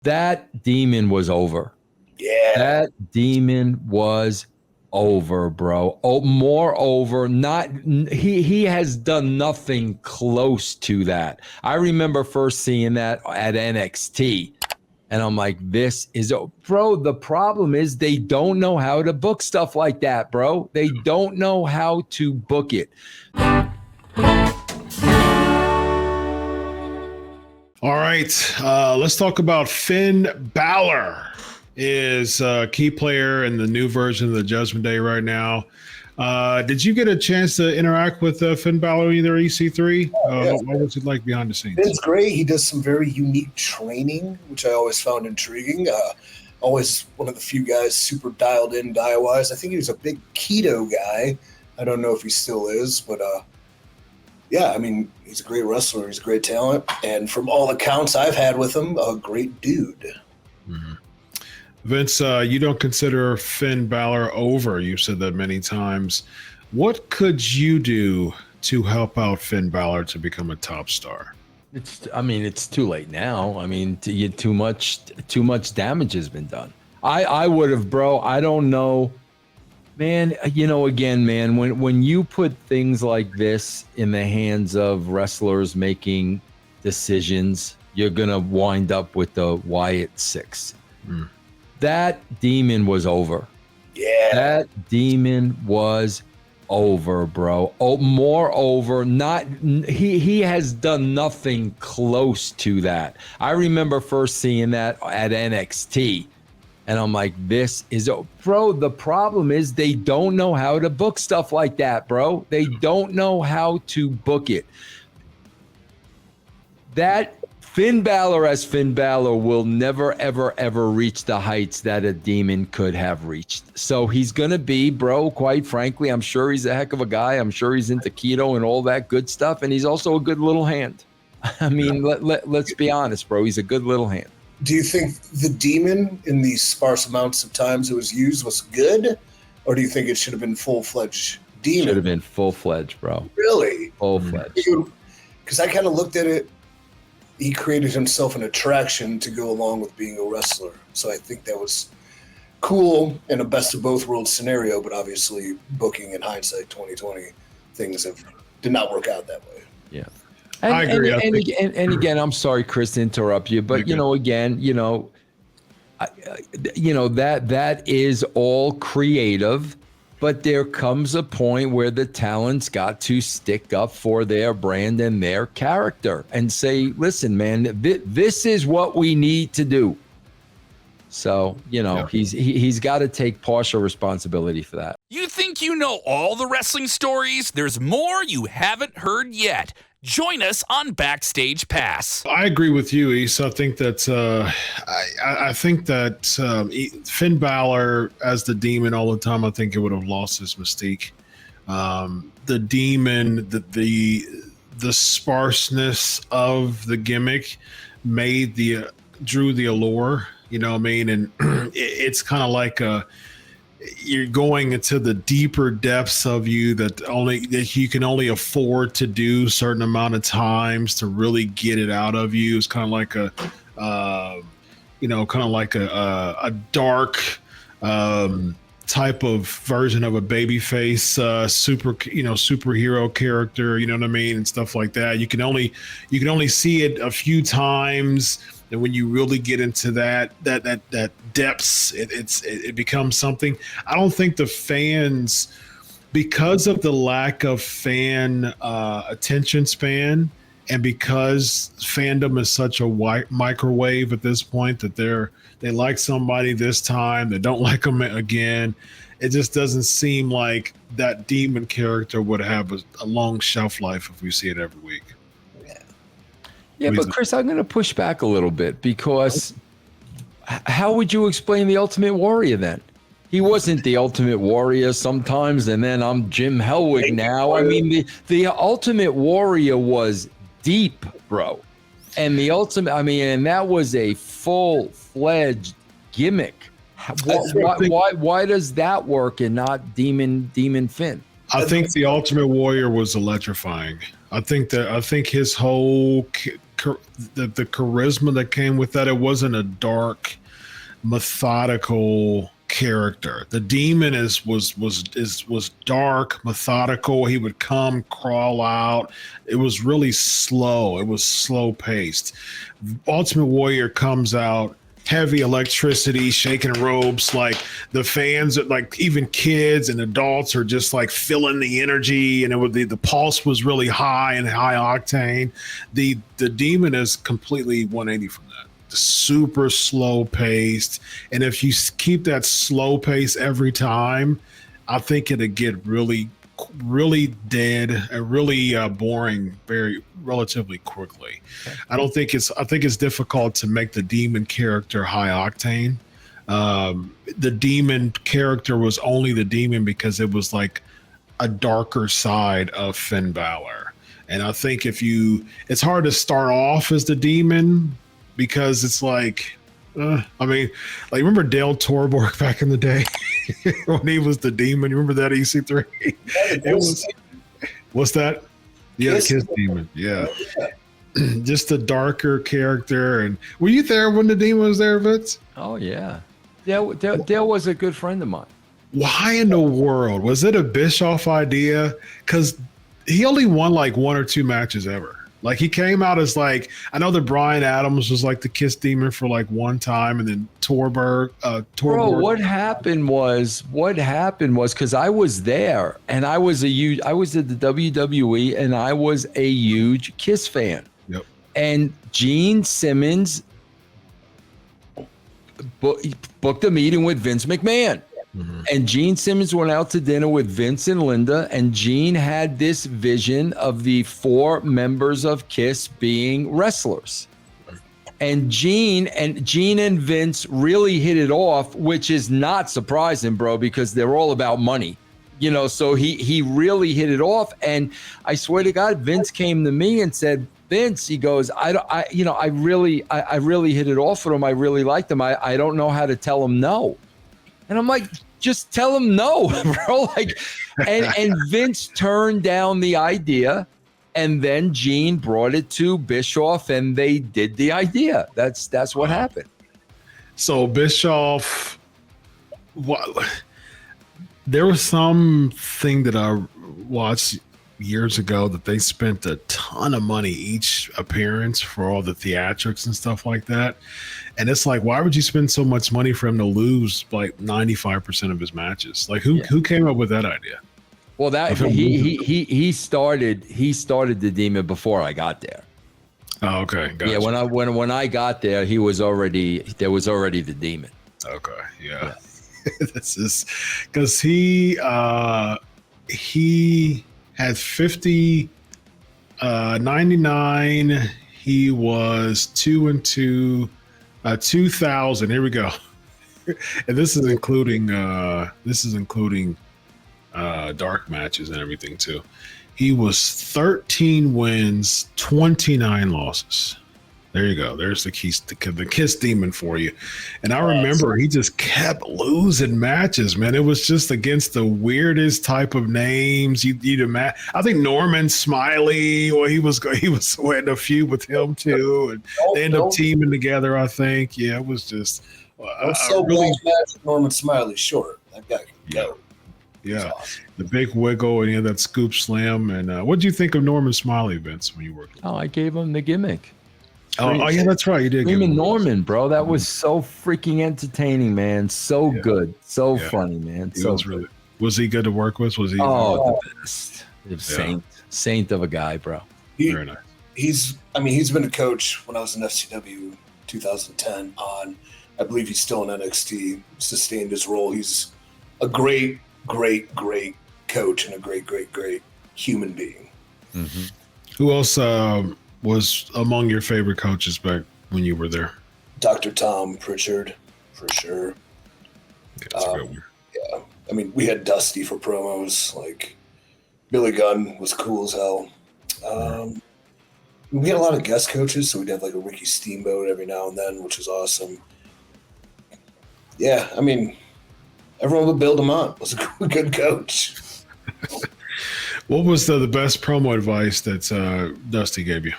That demon was over. Yeah. That demon was over, bro. Oh, moreover, not he has done nothing close to that. I remember first seeing that at NXT. And I'm like, this is, bro, the problem is they don't know how to book stuff like that, bro. They don't know how to book it. All right, let's talk about Finn Balor. Is a key player in the new version of the Judgment Day right now. Did you get a chance to interact with Finn Balor, either EC3? Yeah. What was it like behind the scenes? Finn's great. He does some very unique training, which I always found intriguing. Always one of the few guys super dialed in diet-wise. I think he was a big keto guy. I don't know if he still is, but yeah, I mean, he's a great wrestler. He's a great talent. And from all accounts I've had with him, a great dude. Mm-hmm. Vince, you don't consider Finn Balor over. You've said that many times. What could you do to help out Finn Balor to become a top star? It's too late now. I mean, too much damage has been done. I would have, bro. I don't know. Man, again, man, when you put things like this in the hands of wrestlers making decisions, you're going to wind up with the Wyatt 6. Mm. That demon was over. Yeah. That demon was over, bro. Oh, moreover, he has done nothing close to that. I remember first seeing that at NXT. And I'm like, this is, bro, the problem is they don't know how to book stuff like that, bro. They don't know how to book it. That Finn Balor as Finn Balor will never, ever, ever reach the heights that a demon could have reached. So he's going to be, bro, quite frankly, I'm sure he's a heck of a guy. I'm sure he's into keto and all that good stuff. And he's also a good little hand. I mean, let's be honest, bro. He's a good little hand. Do you think the demon in these sparse amounts of times it was used was good? Or do you think it should have been full-fledged demon? Should have been full-fledged, bro. Really? Full-fledged. Because I kind of looked at it, he created himself an attraction to go along with being a wrestler. So I think that was cool in a best of both worlds scenario, but obviously booking in hindsight 2020, things did not work out that way. Yeah. I agree. And again, I'm sorry, Chris, to interrupt you, but that is all creative, but there comes a point where the talent's got to stick up for their brand and their character and say, listen, man, this is what we need to do. So, he's got to take partial responsibility for that. You think you know all the wrestling stories? There's more you haven't heard yet. Join us on Backstage Pass. I agree with you, Issa. I think that I think that Finn Balor as the demon all the time, I think it would have lost his mystique. The demon, the sparseness of the gimmick drew the allure. You know what I mean? And it's kind of like you're going into the deeper depths of you that you can only afford to do certain amount of times to really get it out of you. It's kind of like a dark type of version of a babyface superhero character. You know what I mean, and stuff like that. You can only see it a few times. And when you really get into that depths, it becomes something. I don't think the fans, because of the lack of fan attention span, and because fandom is such a microwave at this point that they like somebody this time, they don't like them again. It just doesn't seem like that demon character would have a long shelf life if we see it every week. Yeah, but Chris, I'm going to push back a little bit because how would you explain the Ultimate Warrior then? He wasn't the Ultimate Warrior sometimes, and then I'm Jim Hellwig now. I mean, the Ultimate Warrior was deep, bro. And and that was a full-fledged gimmick. Why does that work and not Demon Finn? I think the Ultimate Warrior was electrifying. I think his whole the charisma that came with that. It wasn't a dark, methodical character. The Demon was dark, methodical. He would come, crawl out. It was really slow. It was slow paced. Ultimate Warrior comes out, heavy electricity, shaking ropes. Like the fans, like even kids and adults, are just like feeling the energy, and the pulse was really high and high octane. The Demon is completely 180 from that. Super slow paced, and if you keep that slow pace every time, I think it'll get really dead and really boring very relatively quickly. I think it's difficult to make the Demon character high octane. The Demon character was only the Demon because it was like a darker side of Finn Balor, and I think it's hard to start off as the Demon, because it's like, remember Dale Torborg back in the day when he was the Demon? You remember that EC3? What's that? Yeah, the Kiss Demon. Yeah. Just a darker character. And were you there when the Demon was there, Vince? Oh, yeah. Dale was a good friend of mine. Why in the world? Was it a Bischoff idea? Because he only won like 1 or 2 matches ever. Like he came out as like, I know that Bryan Adams was like the Kiss Demon for like one time, and then Torborg. Bro, what happened was because I was there, and I was at the WWE, and I was a huge Kiss fan. Yep. And Gene Simmons booked a meeting with Vince McMahon. Mm-hmm. And Gene Simmons went out to dinner with Vince and Linda, and Gene had this vision of the 4 members of Kiss being wrestlers. And Gene and Vince really hit it off, which is not surprising, bro, because they're all about money. So he really hit it off. And I swear to God, Vince came to me and said, Vince, he goes, I really hit it off with him. I really liked him. I don't know how to tell him no. And I'm like, just tell him no, bro. Like, and Vince turned down the idea, and then Gene brought it to Bischoff, and they did the idea. That's what happened. So Bischoff, there was something that I watched years ago that they spent a ton of money each appearance for all the theatrics and stuff like that. And it's like, why would you spend so much money for him to lose like 95% of his matches? Like who came up with that idea? Well, that he started the Demon before I got there. Oh, okay. Gotcha. Yeah, when I got there, there was already the Demon. Okay, yeah. This is because he had 50, 99. He was 2-2, 2000. Here we go. And this is including dark matches and everything too. He was 13 wins, 29 losses. There you go. There's the Kiss Demon for you. And I remember he just kept losing matches, man. It was just against the weirdest type of names. I think Norman Smiley, well, he was in a feud with him too, and they ended up teaming together. I think, yeah, it was just. I'm so really match with Norman Smiley short. That guy can go. Yeah, awesome. The big wiggle, and he had that scoop slam. And what did you think of Norman Smiley, Vince, when you worked with him? Oh, I gave him the gimmick. Oh, yeah, that's right. You did. Screaming Norman, bro. That was so freaking entertaining, man. So good. So funny, man. Was he good to work with? Was he? Oh, the best. Saint of a guy, bro. Very nice. He's been a coach when I was in FCW 2010 on, I believe he's still in NXT, sustained his role. He's a great coach and a great human being. Mm-hmm. Who else was among your favorite coaches back when you were there? Dr. Tom Pritchard, for sure. Yeah, that's a good one. Yeah. I mean, we had Dusty for promos. Like, Billy Gunn was cool as hell. We had a lot of guest coaches, so we'd have like a Ricky Steamboat every now and then, which was awesome. Yeah, I mean, everyone would build him up. Was a good coach. What was the best promo advice that Dusty gave you?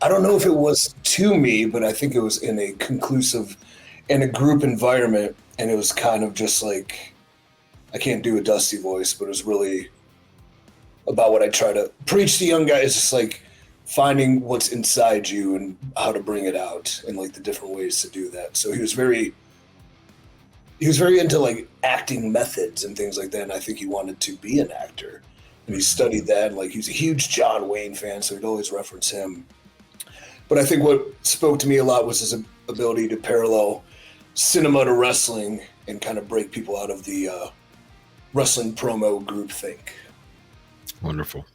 I don't know if it was to me, but I think it was in a group environment, and it was kind of just like, I can't do a Dusty voice, but it was really about what I try to preach to young guys, just like finding what's inside you and how to bring it out and like the different ways to do that. So he was very into like acting methods and things like that, and I think he wanted to be an actor. And he studied that, and like he was a huge John Wayne fan, so he'd always reference him. But I think what spoke to me a lot was his ability to parallel cinema to wrestling and kind of break people out of the wrestling promo group think. Wonderful.